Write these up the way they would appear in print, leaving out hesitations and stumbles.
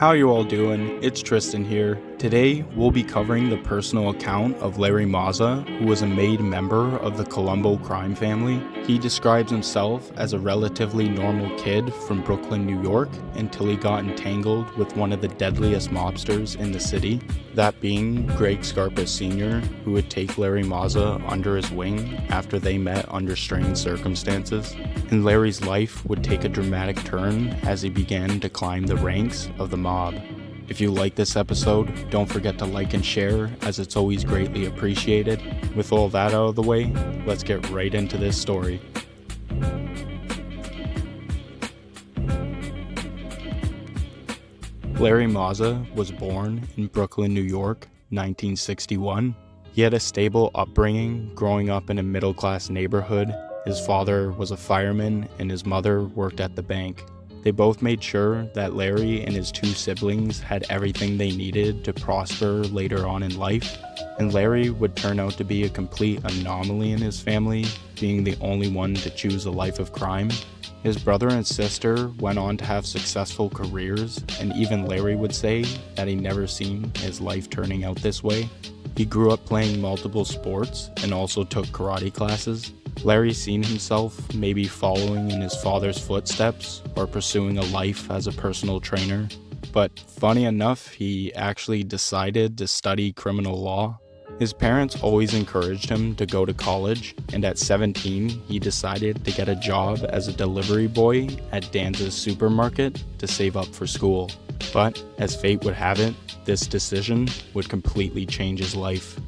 How you all doing? It's Tristan here. Today, we'll be covering the personal account of Larry Mazza, who was a made member of the Colombo crime family. He describes himself as a relatively normal kid from Brooklyn, New York, until he got entangled with one of the deadliest mobsters in the city, that being Greg Scarpa Sr., who would take Larry Mazza under his wing after they met under strange circumstances. And Larry's life would take a dramatic turn as he began to climb the ranks of the mob. If you like this episode, don't forget to like and share, as it's always greatly appreciated. With all that out of the way, let's get right into this story. Larry Mazza was born in Brooklyn, New York, 1961. He had a stable upbringing, growing up in a middle-class neighborhood. His father was a fireman and his mother worked at the bank. They both made sure that Larry and his two siblings had everything they needed to prosper later on in life, and Larry would turn out to be a complete anomaly in his family, being the only one to choose a life of crime. His brother and sister went on to have successful careers, and even Larry would say that he never seen his life turning out this way. He grew up playing multiple sports and also took karate classes. Larry seen himself maybe following in his father's footsteps or pursuing a life as a personal trainer. But funny enough, he actually decided to study criminal law. His parents always encouraged him to go to college, and at 17, he decided to get a job as a delivery boy at Danza's supermarket to save up for school. But as fate would have it, this decision would completely change his life.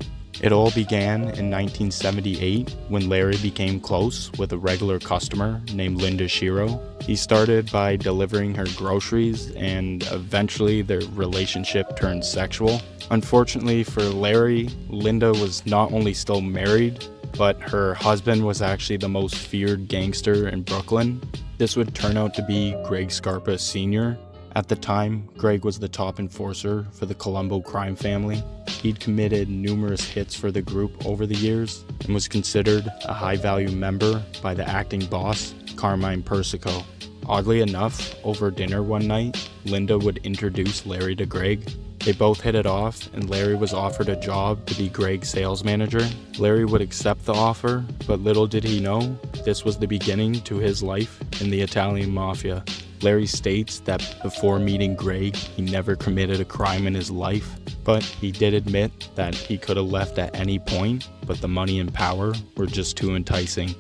It all began in 1978 when Larry became close with a regular customer named Linda Shiro. He started by delivering her groceries, and eventually their relationship turned sexual. Unfortunately for Larry, Linda was not only still married, but her husband was actually the most feared gangster in Brooklyn. This would turn out to be Greg Scarpa Sr. At the time, Greg was the top enforcer for the Colombo crime family. He'd committed numerous hits for the group over the years and was considered a high-value member by the acting boss, Carmine Persico. Oddly enough, over dinner one night, Linda would introduce Larry to Greg. They both hit it off, and Larry was offered a job to be Greg's sales manager. Larry would accept the offer, but little did he know, this was the beginning to his life in the Italian mafia. Larry states that before meeting Greg, he never committed a crime in his life, but he did admit that he could have left at any point, but the money and power were just too enticing.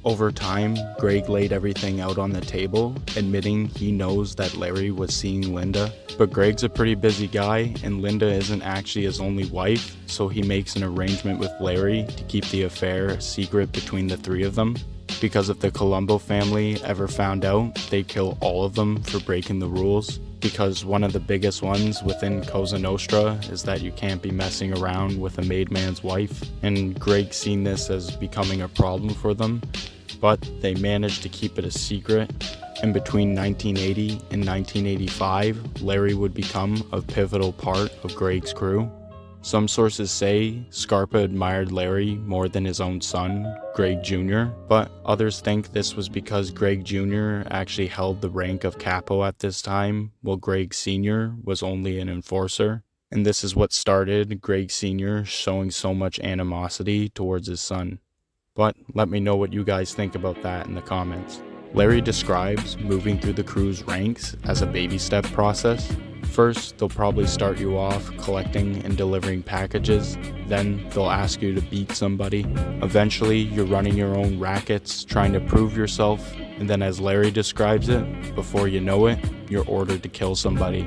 Over time, Greg laid everything out on the table, admitting he knows that Larry was seeing Linda. But Greg's a pretty busy guy, and Linda isn't actually his only wife, so he makes an arrangement with Larry to keep the affair a secret between the three of them. Because if the Colombo family ever found out, they'd kill all of them for breaking the rules. Because one of the biggest ones within Cosa Nostra is that you can't be messing around with a made man's wife, and Greg seen this as becoming a problem for them, but they managed to keep it a secret. And between 1980 and 1985, Larry would become a pivotal part of Greg's crew. Some sources say Scarpa admired Larry more than his own son, Greg Jr., but others think this was because Greg Jr. actually held the rank of capo at this time, while Greg Sr. was only an enforcer. And this is what started Greg Sr. showing so much animosity towards his son. But let me know what you guys think about that in the comments. Larry describes moving through the crew's ranks as a baby step process. First, they'll probably start you off collecting and delivering packages. Then they'll ask you to beat somebody. Eventually, you're running your own rackets, trying to prove yourself. And then as Larry describes it, before you know it, you're ordered to kill somebody.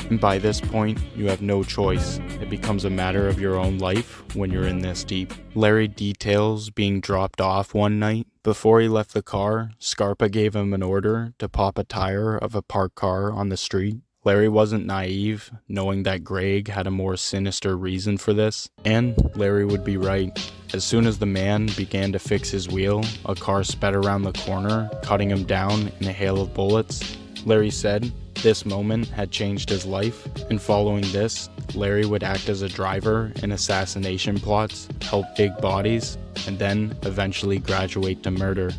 And by this point, you have no choice. It becomes a matter of your own life when you're in this deep. Larry details being dropped off one night. Before he left the car, Scarpa gave him an order to pop a tire of a parked car on the street. Larry wasn't naive, knowing that Greg had a more sinister reason for this, and Larry would be right. As soon as the man began to fix his wheel, a car sped around the corner, cutting him down in a hail of bullets. Larry said this moment had changed his life, and following this, Larry would act as a driver in assassination plots, help dig bodies, and then eventually graduate to murder.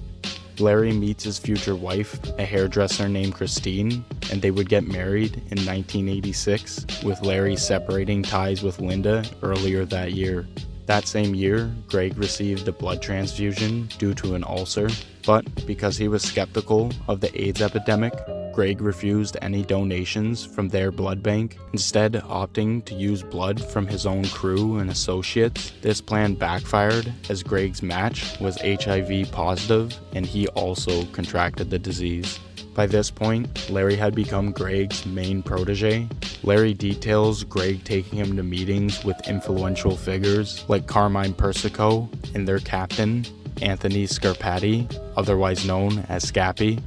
Larry meets his future wife, a hairdresser named Christine, and they would get married in 1986, with Larry separating ties with Linda earlier that year. That same year, Greg received a blood transfusion due to an ulcer, but because he was skeptical of the AIDS epidemic, Greg refused any donations from their blood bank, instead opting to use blood from his own crew and associates. This plan backfired as Greg's match was HIV positive and he also contracted the disease. By this point, Larry had become Greg's main protege. Larry details Greg taking him to meetings with influential figures like Carmine Persico and their captain, Anthony Scarpati, otherwise known as Scappy.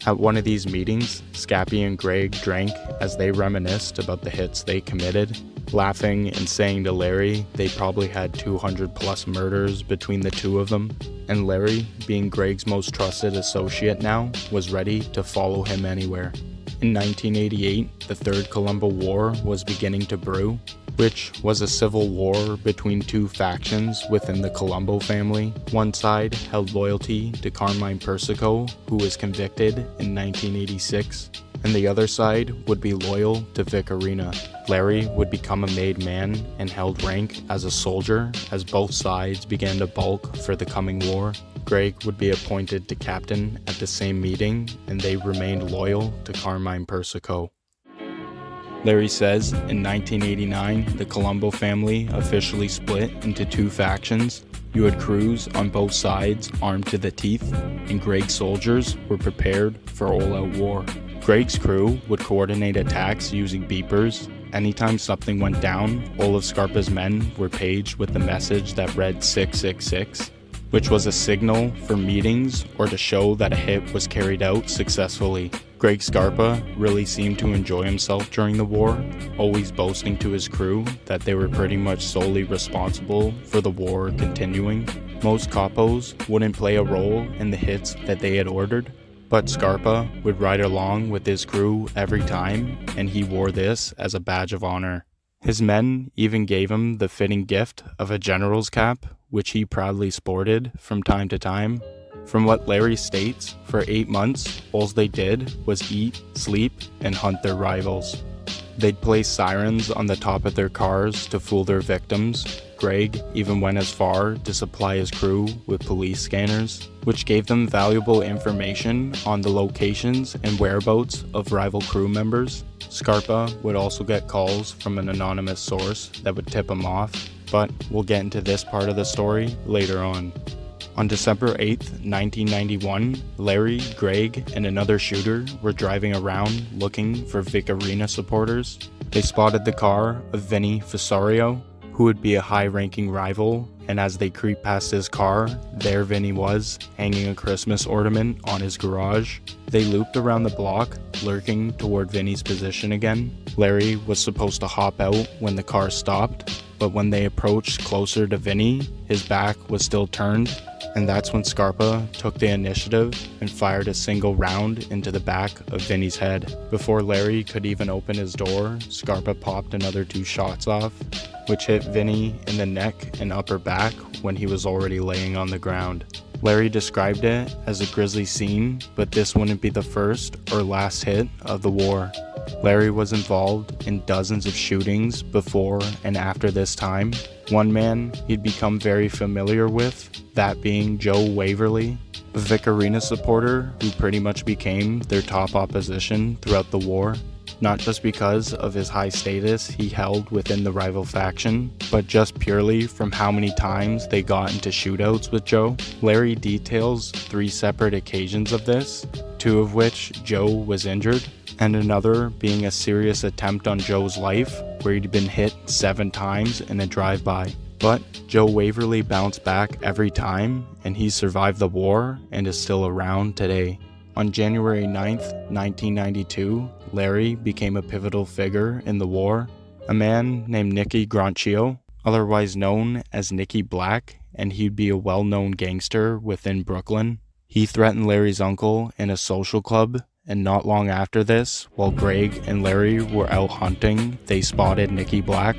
At one of these meetings, Scappy and Greg drank as they reminisced about the hits they committed, laughing and saying to Larry they probably had 200 plus murders between the two of them, and Larry, being Greg's most trusted associate now, was ready to follow him anywhere. In 1988, the Third Colombo War was beginning to brew, which was a civil war between two factions within the Colombo family. One side held loyalty to Carmine Persico, who was convicted in 1986, and the other side would be loyal to Vic Arena. Larry would become a made man and held rank as a soldier as both sides began to bulk for the coming war. Greg would be appointed to captain at the same meeting, and they remained loyal to Carmine Persico. Larry says in 1989, the Colombo family officially split into two factions. You had crews on both sides armed to the teeth, and Greg's soldiers were prepared for all-out war. Greg's crew would coordinate attacks using beepers. Anytime something went down, all of Scarpa's men were paged with the message that read 666, which was a signal for meetings or to show that a hit was carried out successfully. Greg Scarpa really seemed to enjoy himself during the war, always boasting to his crew that they were pretty much solely responsible for the war continuing. Most capos wouldn't play a role in the hits that they had ordered, but Scarpa would ride along with his crew every time, and he wore this as a badge of honor. His men even gave him the fitting gift of a general's cap, which he proudly sported from time to time. From what Larry states, for 8 months, all they did was eat, sleep, and hunt their rivals. They'd place sirens on the top of their cars to fool their victims. Greg even went as far to supply his crew with police scanners, which gave them valuable information on the locations and whereabouts of rival crew members. Scarpa would also get calls from an anonymous source that would tip him off, but we'll get into this part of the story later on. On December 8th, 1991, Larry, Greg, and another shooter were driving around looking for Vic Arena supporters. They spotted the car of Vinny Fisario, who would be a high-ranking rival, and as they creeped past his car, there Vinny was, hanging a Christmas ornament on his garage. They looped around the block, lurking toward Vinny's position again. Larry was supposed to hop out when the car stopped, but when they approached closer to Vinny, his back was still turned, and that's when Scarpa took the initiative and fired a single round into the back of Vinny's head. Before Larry could even open his door, Scarpa popped another 2 shots off, which hit Vinny in the neck and upper back when he was already laying on the ground. Larry described it as a grisly scene, but this wouldn't be the first or last hit of the war. Larry was involved in dozens of shootings before and after this time. One man he'd become very familiar with, that being Joe Waverly, a Vic Arena supporter who pretty much became their top opposition throughout the war. Not just because of his high status he held within the rival faction, but just purely from how many times they got into shootouts with Joe. Larry details 3 separate occasions of this, 2 of which Joe was injured, and another being a serious attempt on Joe's life, where he'd been hit 7 times in a drive-by. But Joe Waverly bounced back every time, and he survived the war and is still around today. On January 9th, 1992, Larry became a pivotal figure in the war. A man named Nicky Granchio, otherwise known as Nicky Black, and he'd be a well-known gangster within Brooklyn. He threatened Larry's uncle in a social club, and not long after this, while Greg and Larry were out hunting, they spotted Nicky Black.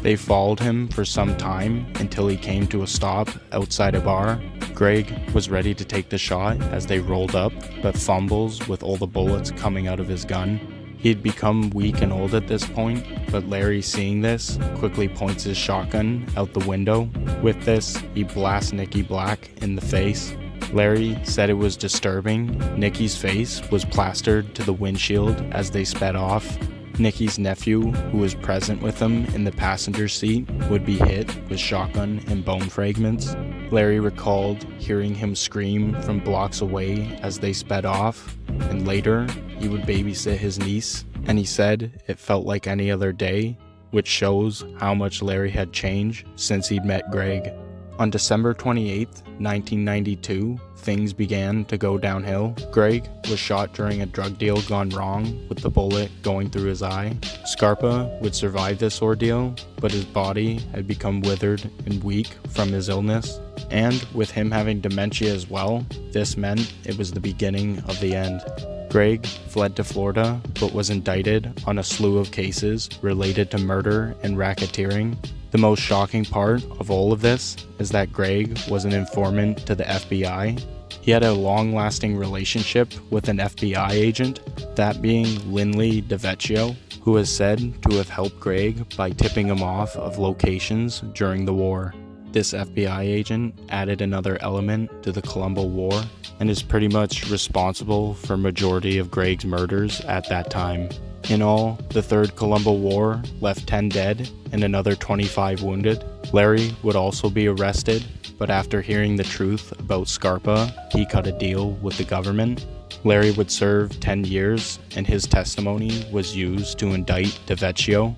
They followed him for some time until he came to a stop outside a bar. Greg was ready to take the shot as they rolled up, but fumbles with all the bullets coming out of his gun. He had become weak and old at this point, but Larry, seeing this, quickly points his shotgun out the window. With this, he blasts Nicky Black in the face. Larry said it was disturbing. Nicky's face was plastered to the windshield as they sped off. Nicky's nephew, who was present with him in the passenger seat, would be hit with shotgun and bone fragments. Larry recalled hearing him scream from blocks away as they sped off, and later he would babysit his niece, and he said it felt like any other day, which shows how much Larry had changed since he'd met Greg. On December 28, 1992, things began to go downhill. Greg was shot during a drug deal gone wrong, with the bullet going through his eye. Scarpa would survive this ordeal, but his body had become withered and weak from his illness. And with him having dementia as well, this meant it was the beginning of the end. Greg fled to Florida, but was indicted on a slew of cases related to murder and racketeering. The most shocking part of all of this is that Greg was an informant to the FBI. He had a long-lasting relationship with an FBI agent, that being Lindley DeVecchio, who is said to have helped Greg by tipping him off of locations during the war. This FBI agent added another element to the Colombo War and is pretty much responsible for majority of Greg's murders at that time. In all, the Third Colombo War left 10 dead and another 25 wounded. Larry would also be arrested, but after hearing the truth about Scarpa, he cut a deal with the government. Larry would serve 10 years, and his testimony was used to indict DeVecchio.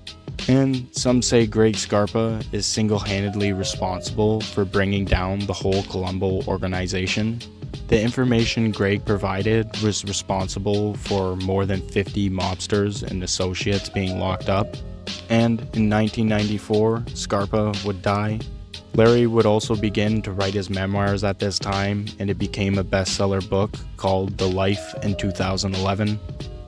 And some say Greg Scarpa is single-handedly responsible for bringing down the whole Colombo organization. The information Greg provided was responsible for more than 50 mobsters and associates being locked up. And in 1994, Scarpa would die. Larry would also begin to write his memoirs at this time, and it became a bestseller book called The Life in 2011.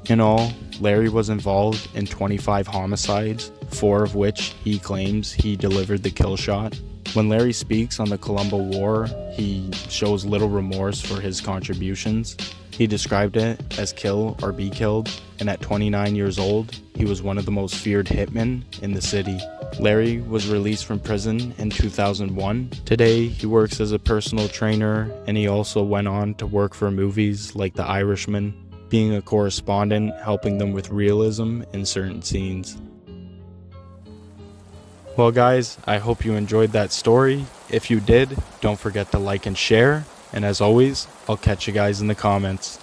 In all, Larry was involved in 25 homicides, 4 of which he claims he delivered the kill shot. When Larry speaks on the Colombo War, he shows little remorse for his contributions. He described it as kill or be killed, and at 29 years old, he was one of the most feared hitmen in the city. Larry was released from prison in 2001. Today, he works as a personal trainer, and he also went on to work for movies like The Irishman, being a correspondent, helping them with realism in certain scenes. Well guys, I hope you enjoyed that story. If you did, don't forget to like and share. And as always, I'll catch you guys in the comments.